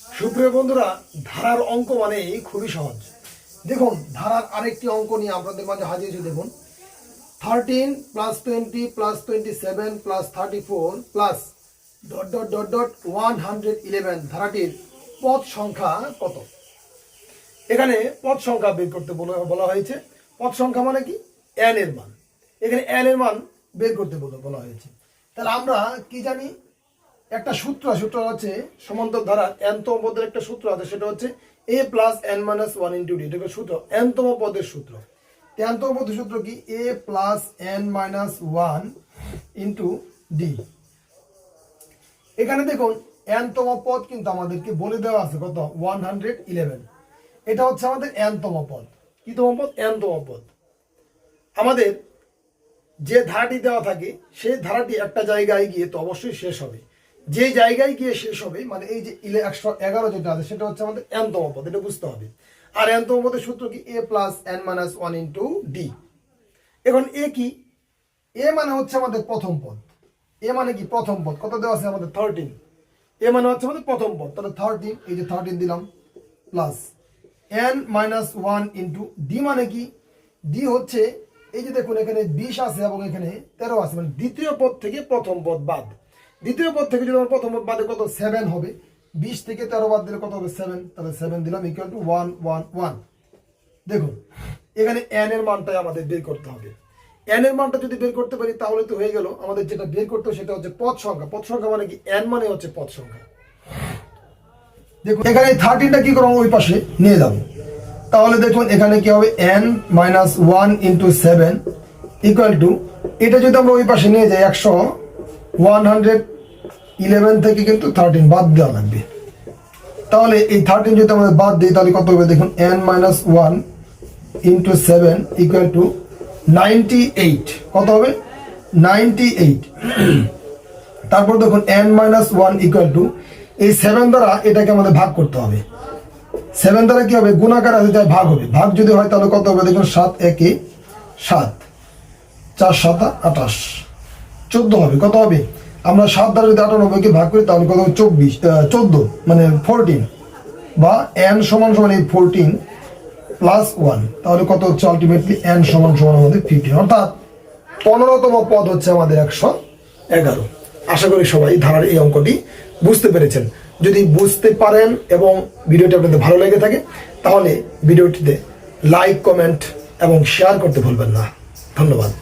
সুপ্রিয় বন্ধুরা, ধারার অঙ্ক মানে খুবই সহজ। দেখুন, ধারার আরেকটি অঙ্ক নিয়ে আপনাদের মাঝে হাজির হয়েছে। দেখুন, 13 + 20 + 27 + 34 প্লাস ... 111 ধারাটির পদ সংখ্যা কত? এখানে পদ সংখ্যা বের করতে বলা হয়েছে। পদ সংখ্যা মানে কি? n এর মান। এখানে n এর মান বের করতে বলা হয়েছে। তাহলে আমরা কি জানি? একটা সূত্র হচ্ছে সমান্তর ধারা n-তম পদের একটা সূত্র আছে, সেটা হচ্ছে a + n - 1 * d। এটা সূত্র n-তম পদের সূত্র। n-তম পদের সূত্র কি? a + n - 1 * d। এখানে দেখুন, n-তম পদ কিন্তু আমাদেরকে বলে দেওয়া আছে কত? 111। এটা হচ্ছে আমাদের n-তম পদ। কি তম পদ? n-তম পদ। আমাদের যে ধারাটি দেওয়া থাকে সেই ধারাটি একটা জায়গায় গিয়ে তো অবশ্যই শেষ হবে। যে জায়গায় গিয়ে শেষ হবে মানে এই যে 111 যেটা আছে সেটা হচ্ছে আমাদের n-তম পদ। এটা বুঝতে হবে। আর n-তম পদের সূত্র কি? a + n - 1 * d। এখন a কি? a মানে হচ্ছে আমাদের প্রথম পদ। a মানে কি? প্রথম পদ। কত দেওয়া আছে আমাদের? 13। a মানে হচ্ছে আমাদের প্রথম পদ। তাহলে 13, এই যে 13 দিলাম, প্লাস n - 1 * d মানে কি? d হচ্ছে এই যে দেখুন, এখানে 20 আছে এবং এখানে 13 আছে, মানে দ্বিতীয় পদ থেকে প্রথম পদ বাদ। দ্বিতীয় পদ থেকে যদি আমার প্রথম পদ বাদে কত? 7 হবে। 20 থেকে 13 বাদ দিলে কত হবে? 7। তাহলে 7 দিলাম = 111। দেখুন, এখানে n এর মানটাই আমাদের বের করতে হবে। n এর মানটা যদি বের করতে পারি তাহলে তো হয়ে গেল। আমাদের যেটা বের করতে হবে সেটা হচ্ছে পদ সংখ্যা। পদ সংখ্যা মানে কি? n মানে হচ্ছে পদ সংখ্যা। দেখুন, এখানে 13টা কি করব? ওই পাশে নিয়ে যাব। তাহলে দেখুন, এখানে কি হবে? n - 1 * 7 = এটা যদি আমরা ওই পাশে নিয়ে যাই 111 থেকে কিন্তু 13 বাদ দেওয়া লাগবে। তাহলে এই 13 যদি আমাদের বাদ দিই তাহলে কত হবে? দেখুন, n - 1 * 7 = 98। কত হবে? 98। তারপর দেখুন, n - 1 = এই 7 দ্বারা এটাকে আমাদের ভাগ করতে হবে। 7 দ্বারা কি হবে? গুণাকার আছে, তাই ভাগ হবে। ভাগ যদি হয় তাহলে কত হবে? দেখুন, 7 × 1 = 7, 4 × 7 = 28, 14 হবে। কত হবে? আমরা 7 দ্বারা যদি 98কে ভাগ করি তাহলে কত হবে? 14, মানে 14, বা n = এই 14 + 1। তাহলে কত হচ্ছে? আলটিমেটলি n = আমাদের 15, অর্থাৎ 15তম পদ হচ্ছে আমাদের 111। আশা করি সবাই ধারার এই অঙ্কটি বুঝতে পেরেছেন। যদি বুঝতে পারেন এবং ভিডিওটি আপনাদের ভালো লেগে থাকে তাহলে ভিডিওটিতে লাইক, কমেন্ট এবং শেয়ার করতে ভুলবেন না। ধন্যবাদ।